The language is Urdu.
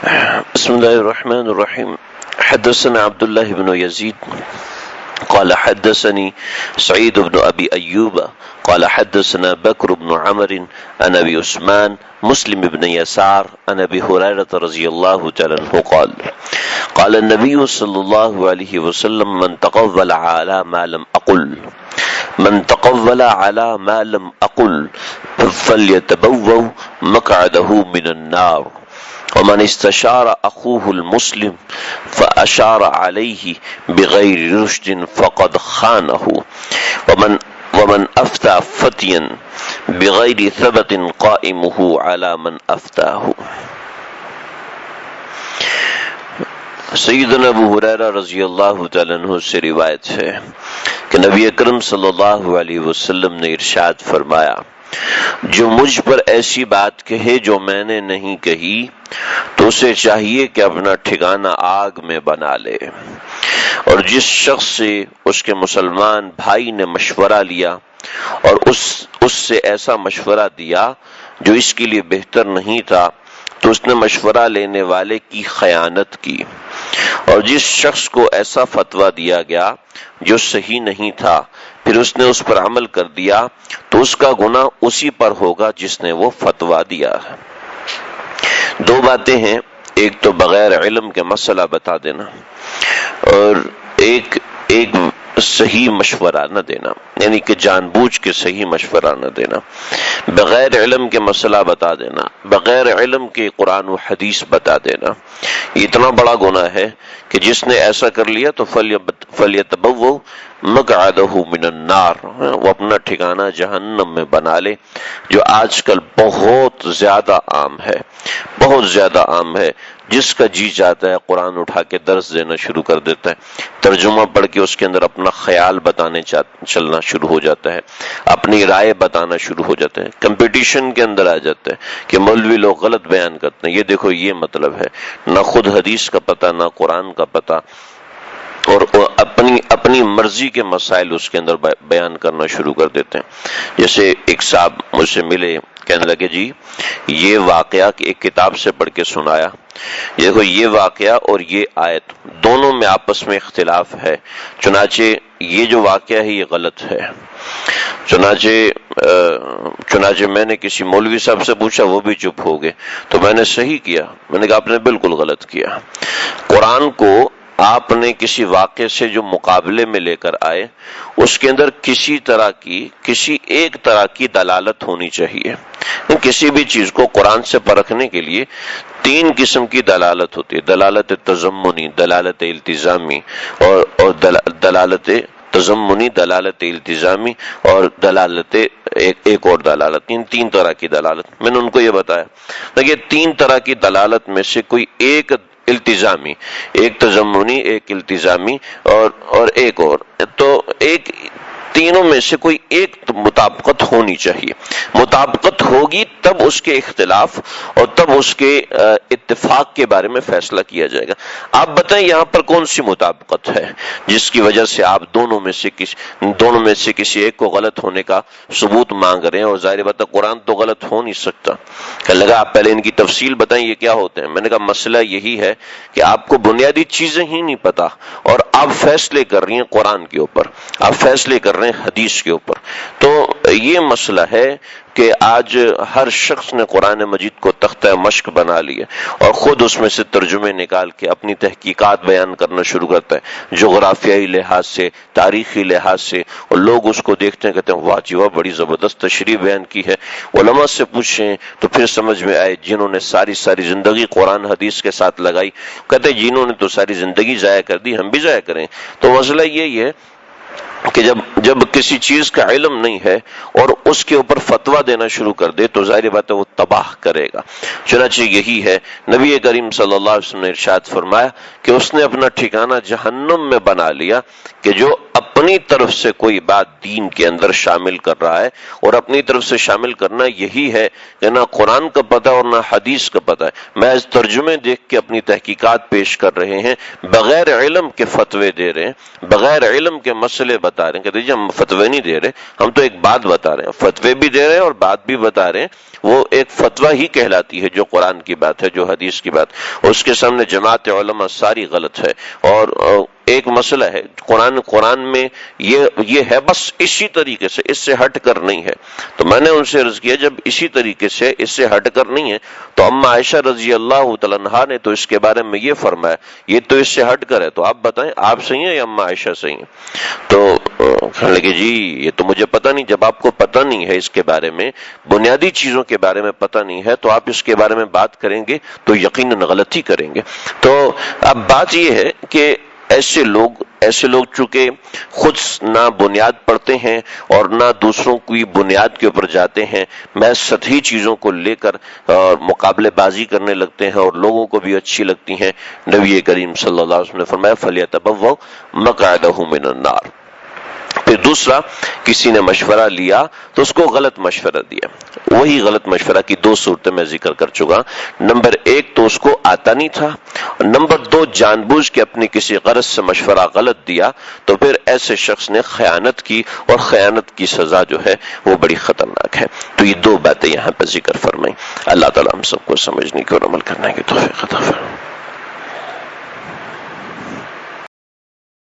بسم الله الرحمن الرحيم. حدثنا عبد الله بن يزيد قال حدثني سعيد بن أبي أيوب قال حدثنا بكر بن عمرو عن أبي عثمان مسلم بن يسار عن أبي هريرة رضي الله تعالى عنه قال قال النبي صلى الله عليه وسلم من تقول على ما لم أقل فليتبوأ مقعده من النار ومن استشار أخوه المسلم فأشار عليه بغير رشد فقد خانه ومن أفتى فتيا بغير ثبت قائمه على من أفتاه. سیدنا ابو ہریرہ رضی اللہ تعالیٰ عنہ سے روایت ہے کہ نبی اکرم صلی اللہ علیہ وسلم نے ارشاد فرمایا، جو مجھ پر ایسی بات کہے جو میں نے نہیں کہی تو اسے چاہیے کہ اپنا ٹھکانہ آگ میں بنا لے، اور جس شخص سے اس کے مسلمان بھائی نے مشورہ لیا اور اس سے ایسا مشورہ دیا جو اس کے لیے بہتر نہیں تھا تو اس نے مشورہ لینے والے کی خیانت کی، اور جس شخص کو ایسا فتویٰ دیا گیا جو صحیح نہیں تھا پھر اس نے اس پر عمل کر دیا تو اس کا گناہ اسی پر ہوگا جس نے وہ فتویٰ دیا ہے۔ دو باتیں ہیں، ایک تو بغیر علم کے مسئلہ بتا دینا، اور ایک صحیح مشورہ نہ دینا، یعنی کہ جان بوجھ کے صحیح مشورہ نہ دینا، بغیر علم کے مسئلہ بتا دینا، بغیر علم کے قرآن و حدیث بتا دینا، یہ اتنا بڑا گناہ ہے کہ جس نے ایسا کر لیا تو فَلْيَتَبَوَّأْ مَقْعَدَهُ مِنَ النَّارِ، وہ اپنا ٹھکانہ جہنم میں بنا لے، جو آج کل بہت زیادہ عام ہے، بہت زیادہ عام ہے۔ جس کا جی چاہتا ہے قرآن اٹھا کے درس دینا شروع کر دیتا ہے، ترجمہ پڑھ کے اس کے اندر اپنا خیال بتانے چلنا شروع ہو جاتا ہے، اپنی رائے بتانا شروع ہو جاتے ہیں، کمپٹیشن کے اندر آ جاتا ہے کہ مولوی لوگ غلط بیان کرتے ہیں، یہ دیکھو یہ مطلب ہے، نہ خود حدیث کا پتہ نہ قرآن کا پتہ، اور اپنی مرضی کے مسائل اس کے اندر بیان کرنا شروع کر دیتے ہیں۔ جیسے ایک صاحب مجھ سے ملے، کہنے لگے جی یہ واقعہ ایک کتاب سے پڑھ کے سنایا، دیکھو یہ واقعہ اور یہ آیت دونوں میں آپس میں اختلاف ہے، چنانچہ یہ جو واقعہ ہے یہ غلط ہے۔ چنانچہ میں نے کسی مولوی صاحب سے پوچھا، وہ بھی چپ ہو گئے، تو میں نے صحیح کیا، میں نے کہا آپ نے بالکل غلط کیا۔ قرآن کو آپ نے کسی واقعے سے جو مقابلے میں لے کر آئے اس کے اندر کسی ایک طرح کی دلالت ہونی چاہیے۔ کسی بھی چیز کو قرآن سے پرکھنے کے لیے تین قسم کی دلالت ہوتی ہے، دلالت تضمنی، دلالت التزامی اور دلالت تضمنی، دلالت التزامی اور دلالت ایک اور دلالت، تین طرح کی دلالت میں نے ان کو یہ بتایا۔ دیکھیے تین طرح کی دلالت میں سے کوئی ایک التزامی، ایک تضمنی، ایک التزامی اور ایک اور، تو ایک تینوں میں سے کوئی ایک مطابقت ہونی چاہیے، مطابقت ہوگی تب اس کے اختلاف اور تب اس کے اتفاق کے بارے میں فیصلہ کیا جائے گا۔ آپ بتائیں یہاں پر کون سی مطابقت ہے جس کی وجہ سے آپ دونوں میں سے کسی ایک کو غلط ہونے کا ثبوت مانگ رہے ہیں، اور ظاہر بات ہے قرآن تو غلط ہو نہیں سکتا۔ کہنے لگا آپ پہلے ان کی تفصیل بتائیں یہ کیا ہوتے ہیں۔ میں نے کہا مسئلہ یہی ہے کہ آپ کو بنیادی چیزیں ہی نہیں پتا اور آپ فیصلے کر رہی ہیں قرآن کے اوپر، آپ فیصلے کر رہے ہیں حدیث کے اوپر۔ تو یہ مسئلہ ہے کہ آج ہر شخص نے قرآن مجید کو تختہ مشق بنا لیا اور خود اس میں سے ترجمے نکال کے اپنی تحقیقات بیان کرنا شروع کرتا ہے، جغرافیائی لحاظ سے، تاریخی لحاظ سے، اور لوگ اس کو دیکھتے ہیں کہتے ہیں واہ جی واہ بڑی زبردست تشریح بیان کی ہے۔ علماء سے پوچھیں تو پھر سمجھ میں آئے جنہوں نے ساری زندگی قرآن حدیث کے ساتھ لگائی، کہتے ہیں جنہوں نے تو ساری زندگی ضائع کر دی، ہم بھی ضائع کریں۔ تو مسئلہ یہی ہے کہ جب کسی چیز کا علم نہیں ہے اور اس کے اوپر فتویٰ دینا شروع کر دے تو ظاہر بات ہے وہ تباہ کرے گا۔ چنانچہ یہی ہے نبی کریم صلی اللہ علیہ وسلم نے ارشاد فرمایا کہ اس نے اپنا ٹھکانہ جہنم میں بنا لیا کہ جو اپنی طرف سے کوئی بات دین کے اندر شامل کر رہا ہے، اور اپنی طرف سے شامل کرنا یہی ہے کہ نہ قرآن کا پتہ اور نہ حدیث کا پتہ ہے، محض ترجمے دیکھ کے اپنی تحقیقات پیش کر رہے ہیں، بغیر علم کے فتوے دے رہے ہیں، بغیر علم کے مسئلے بتا رہے ہیں. کہتے ہیں ہم فتوے نہیں دے رہے، ہم تو ایک بات بتا رہے ہیں. فتوے بھی دے رہے ہیں اور بات بھی بتا رہے ہیں، وہ ایک فتویٰ ہی کہلاتی ہے جو قرآن کی بات ہے، جو حدیث کی بات. اس کے سامنے جماعت علماء ساری غلط ہے. اور ایک مسئلہ ہے قرآن میں یہ ہے، بس اسی طریقے سے، اس سے ہٹ کر نہیں ہے. تو میں نے ان سے عرض کیا جب اسی طریقے سے اس سے ہٹ کر نہیں ہے تو اما عائشہ رضی اللہ تعالیٰ عنہا نے تو اس کے بارے میں یہ فرمایا، یہ تو اس سے ہٹ کر ہے، تو آپ بتائیں آپ صحیح ہیں یا اما عائشہ صحیح ہیں؟ تو کہنے لگے جی یہ تو مجھے پتہ نہیں. جب آپ کو پتہ نہیں ہے اس کے بارے میں، بنیادی چیزوں کے بارے میں پتہ نہیں ہے، تو آپ اس کے بارے میں بات کریں گے تو یقیناً غلطی کریں گے. تو اب بات یہ ہے کہ ایسے لوگ چونکہ خود نہ بنیاد پڑھتے ہیں اور نہ دوسروں کی بنیاد کے اوپر جاتے ہیں، محض سطحی چیزوں کو لے کر مقابلے بازی کرنے لگتے ہیں اور لوگوں کو بھی اچھی لگتی ہیں. نبی کریم صلی اللہ علیہ وسلم نے فرمایا فَلْيَتَبَوَّأْ مَقْعَدَهُ مِنَ النَّارِ. پھر دوسرا، کسی نے مشورہ لیا تو اس کو غلط مشورہ دیا. وہی غلط مشورہ کی دو صورتیں میں ذکر کر چکا. نمبر ایک تو اس کو آتا نہیں تھا، نمبر دو جان بوجھ کے اپنی کسی غرض سے مشورہ غلط دیا، تو پھر ایسے شخص نے خیانت کی، اور خیانت کی سزا جو ہے وہ بڑی خطرناک ہے. تو یہ دو باتیں یہاں پہ ذکر فرمائیں. اللہ تعالیٰ ہم سب کو سمجھنے کی اور عمل کرنے کی توفیق عطا فرمائے.